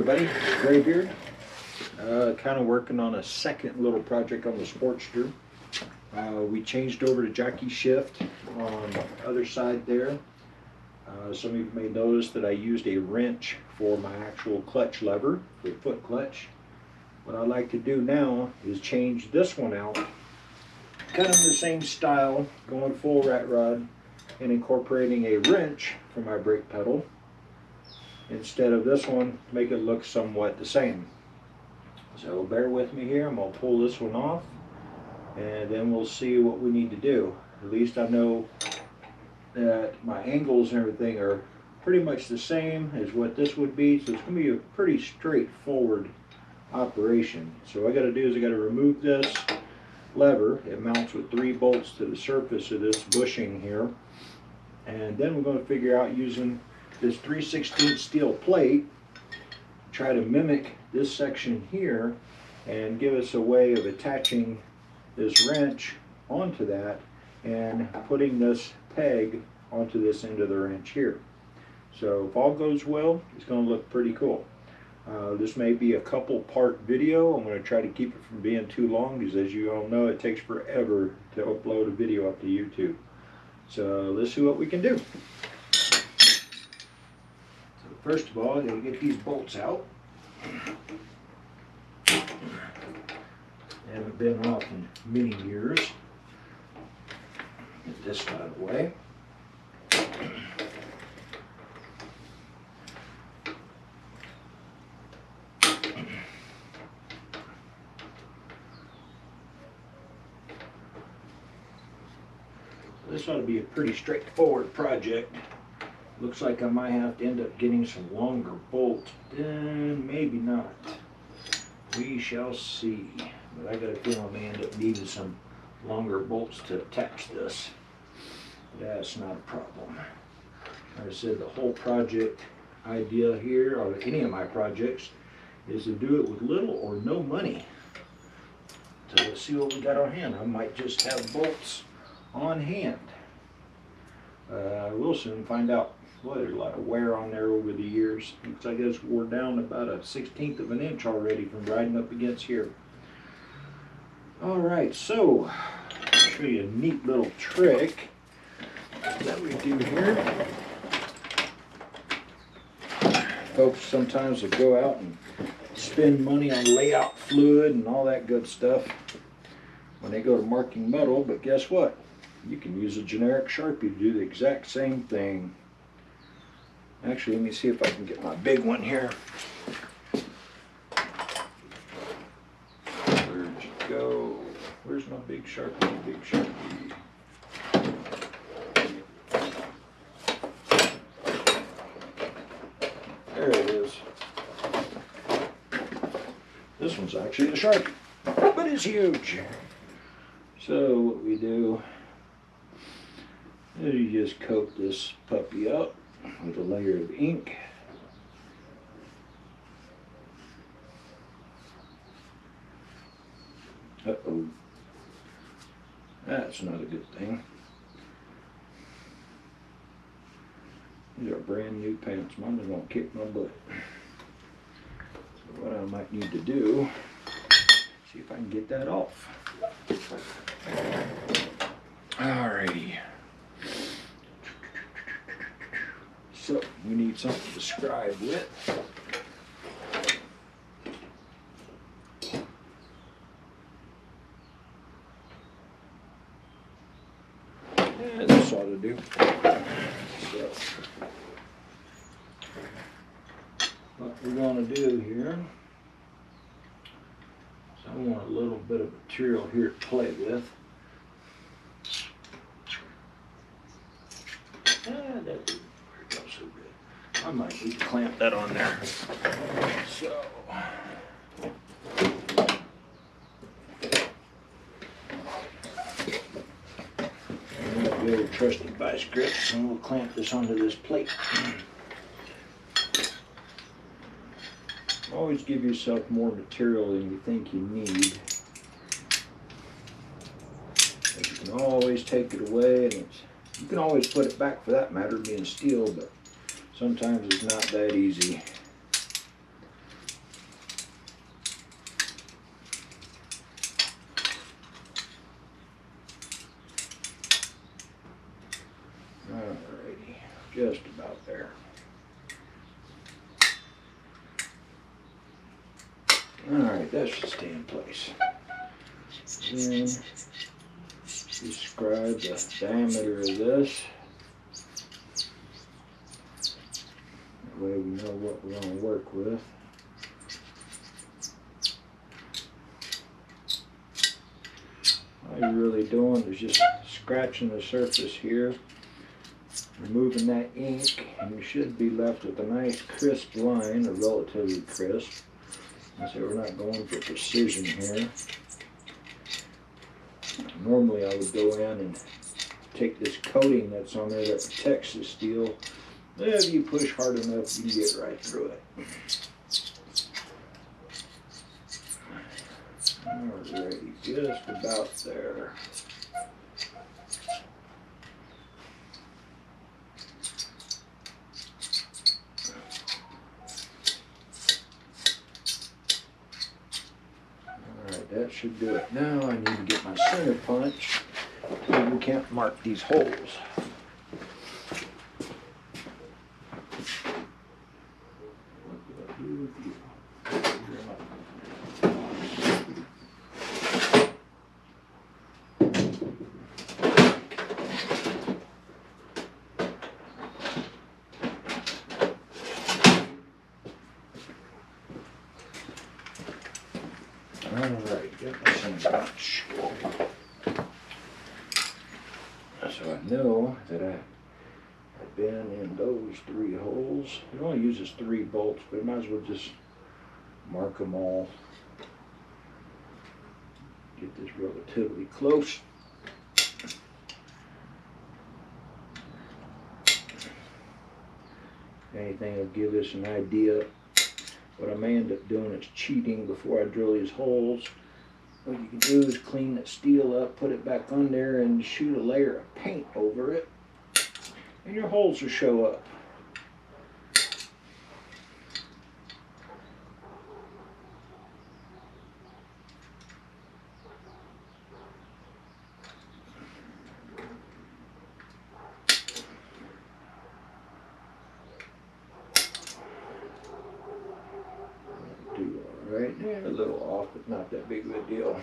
everybody, Graybeard. Kind of working on a second little project on the Sportster. We changed over to jockey shift on the other side there. Some of you may notice that I used a wrench for my actual clutch lever, the foot clutch. What I'd like to do now is change this one out, kind of in the same style, going full rat rod and incorporating a wrench for my brake pedal. Instead of this one, make it look somewhat the same. So bear with me here. I'm going to pull this one off and then we'll see what we need to do. At least I know that my angles and everything are pretty much the same as what this would be, so it's going to be a pretty straightforward operation. So what I got to do is I got to remove this lever. It mounts with 3 bolts to the surface of this bushing here, and then we're going to figure out using this 3/16 steel plate, try to mimic this section here and give us a way of attaching this wrench onto that and putting this peg onto this end of the wrench here. So if all goes well, it's going to look pretty cool. This may be a couple part video. I'm going to try to keep it from being too long because, as you all know, it takes forever to upload a video up to YouTube. So let's see what we can do. First of all, I'm going to get these bolts out. They haven't been off in many years. Get this out of the way. This ought to be a pretty straightforward project. Looks like I might have to end up getting some longer bolts. Maybe not. We shall see. But I got a feeling I may end up needing some longer bolts to attach this. That's not a problem. Like I said, the whole project idea here, or any of my projects, is to do it with little or no money. So let's see what we got on hand. I might just have bolts on hand. We'll soon find out. Boy, there's a lot of wear on there over the years. Looks like it's wore down about a 1/16 of an inch already from riding up against here. Alright, so I'll show you a neat little trick that we do here. Folks sometimes will go out and spend money on layout fluid and all that good stuff when they go to marking metal, but guess what? You can use a generic Sharpie to do the exact same thing. Actually, let me see if I can get my big one here. Where'd you go? Where's my big Sharpie? Big Sharpie. There it is. This one's actually a Sharpie, but it's huge. So what we do is you just coat this puppy up with a layer of ink. Uh-oh. That's not a good thing. These are brand new pants. Mama's gonna kick my butt. So what I might need to do, see if I can get that off. Alrighty. So we need something to scribe with. And this ought to do. So what we're going to do here is I want a little bit of material here to play with. That didn't work out so good. I might need to clamp that on there. So the old trusty vice grips, and we'll clamp this onto this plate. Always give yourself more material than you think you need. You can always take it away, and you can always put it back for that matter, being steel, but sometimes it's not that easy. about there. Alright, that should stay in place. Then describe the diameter of this. That way we know what we're going to work with. All you're really doing is just scratching the surface here, removing that ink, and you should be left with a nice crisp line, or relatively crisp. So we're not going for precision here. Normally I would go in and take this coating that's on there that protects the steel. If you push hard enough, you can get right through it. Alrighty, just about there. That should do it. Now I need to get my center punch so we can't mark these holes. Alright, got my center punch. So I know that I've been in those 3 holes. It only uses 3 bolts, but I might as well just mark them all. Get this relatively close. Anything will give us an idea. What I may end up doing is cheating before I drill these holes. What you can do is clean that steel up, put it back on there, and shoot a layer of paint over it, and your holes will show up. Right there, a little off, but not that big of a deal.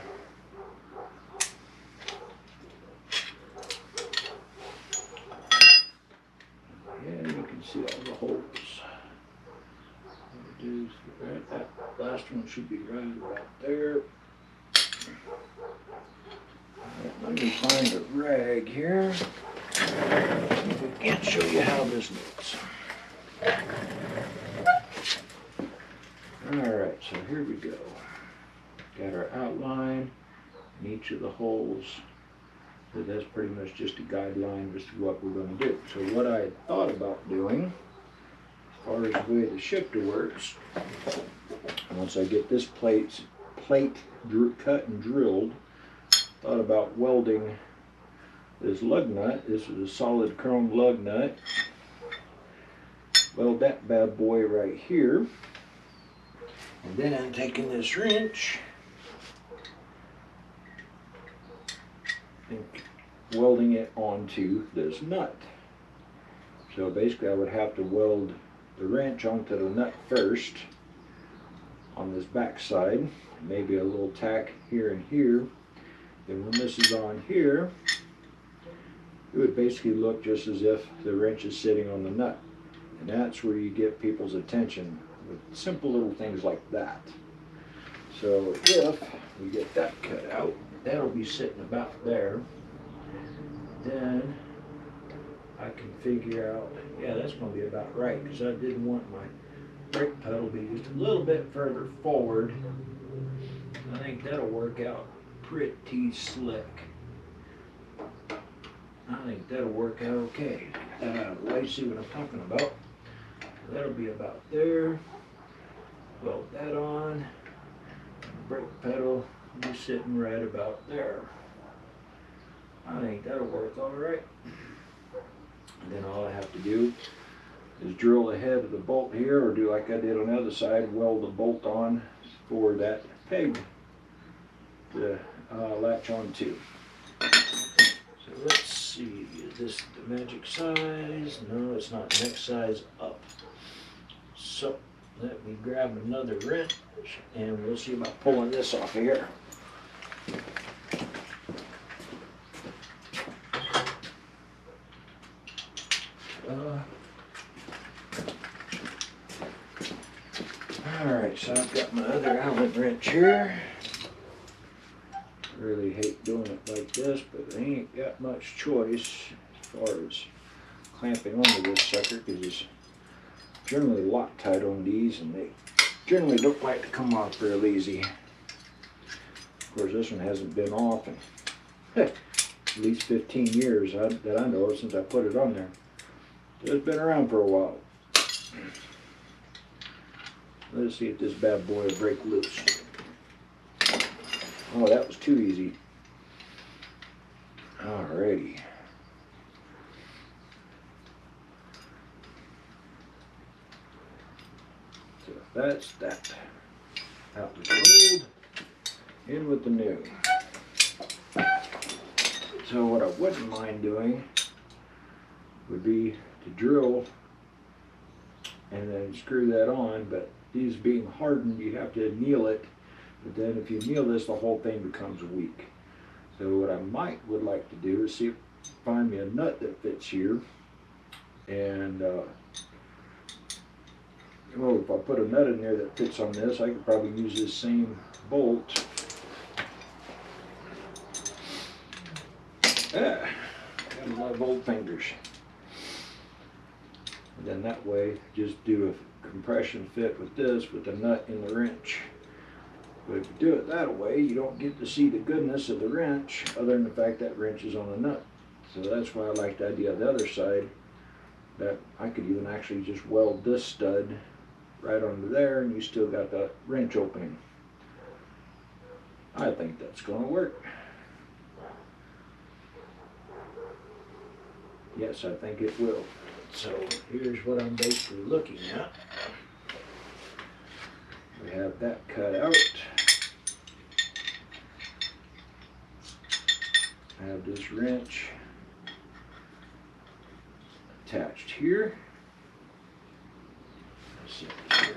Yeah, you can see all the holes. Right, that last one should be right about there. Right, let me find a rag here. I can't show you how this looks. Alright, so here we go. Got our outline in each of the holes. So that's pretty much just a guideline as to what we're going to do. So what I had thought about doing, as far as the way the shifter works, once I get this plate cut and drilled, thought about welding this lug nut. This is a solid chrome lug nut. Weld that bad boy right here. And then I'm taking this wrench and welding it onto this nut. So basically I would have to weld the wrench onto the nut first on this back side, maybe a little tack here and here. Then when this is on here, it would basically look just as if the wrench is sitting on the nut. And that's where you get people's attention with simple little things like that. So if we get that cut out, that'll be sitting about there. Then I can figure out, yeah, that's going to be about right, because I didn't want my brake pedal to be just a little bit further forward. I think that'll work out pretty slick. I think that'll work out okay. Get that out of the way, see what I'm talking about. That'll be about there. Weld that on. The brake pedal will be sitting right about there. I think that'll work all right. And then all I have to do is drill the head of the bolt here, or do like I did on the other side, weld the bolt on for that peg to latch on to. So let's see, is this the magic size? No, it's not. Next size up. So let me grab another wrench and we'll see about pulling this off of here. Alright, so I've got my other Allen wrench here. Really hate doing it like this, but I ain't got much choice as far as clamping onto this sucker, because it's generally Loctite on these and they generally don't like to come off real easy. Of course, this one hasn't been off in at least 15 years that I know of since I put it on there. So it's been around for a while. Let's see if this bad boy will break loose. Oh, that was too easy. Alrighty. So that's that. Out with the old, in with the new. So what I wouldn't mind doing would be to drill and then screw that on, but these being hardened, you have to anneal it. But then if you anneal this, the whole thing becomes weak. So what I would like to do is see if find me a nut that fits here. And well, if I put a nut in there that fits on this, I could probably use this same bolt. Got a lot of old fingers. And then that way, just do a compression fit with this with the nut in the wrench. But if you do it that way, you don't get to see the goodness of the wrench, other than the fact that wrench is on a nut. So that's why I like the idea of the other side, that I could even actually just weld this stud right onto there and you still got the wrench opening. I think that's going to work. Yes, I think it will. So here's what I'm basically looking at. We have that cut out. I have this wrench attached here. Let's see here.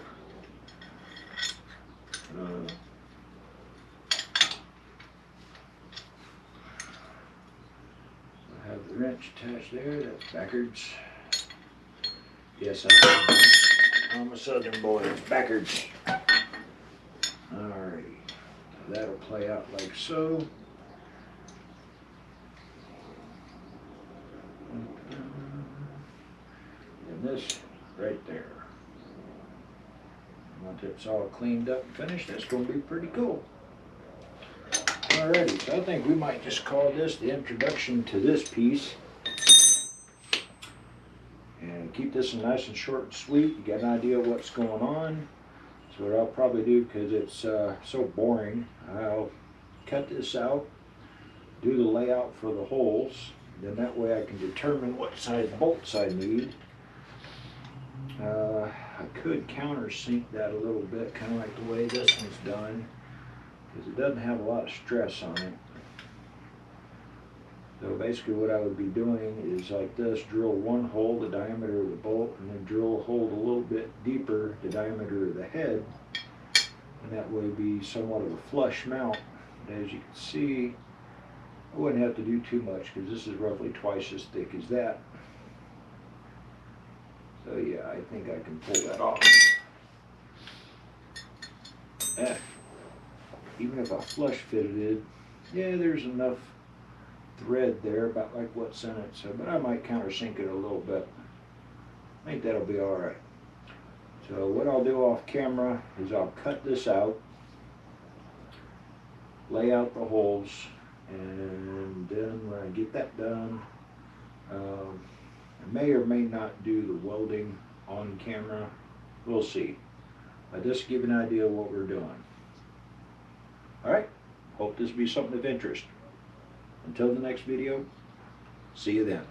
I have the wrench attached there. That's backwards. Yes, I'm a southern boy. It's backwards. Alrighty. So that'll play out like so. And this right there. Once it's all cleaned up and finished, that's going to be pretty cool. Alrighty, so I think we might just call this the introduction to this piece. And keep this nice and short and sweet. You got an idea of what's going on. So what I'll probably do, because it's so boring, I'll cut this out, do the layout for the holes, then that way I can determine what size bolts I need. I could countersink that a little bit, kind of like the way this one's done, because it doesn't have a lot of stress on it. So basically what I would be doing is like this, drill one hole the diameter of the bolt, and then drill a hole a little bit deeper the diameter of the head, and that way be somewhat of a flush mount. But as you can see, I wouldn't have to do too much because this is roughly twice as thick as that. So yeah, I think I can pull that off. Even if I flush fitted it, yeah, there's enough thread there, about like what's in it. So, but I might countersink it a little bit. I think that'll be all right. So what I'll do off camera is I'll cut this out, lay out the holes, and then when I get that done, I may or may not do the welding on camera. We'll see. But just give an idea of what we're doing. All right. Hope this will be something of interest. Until the next video, see you then.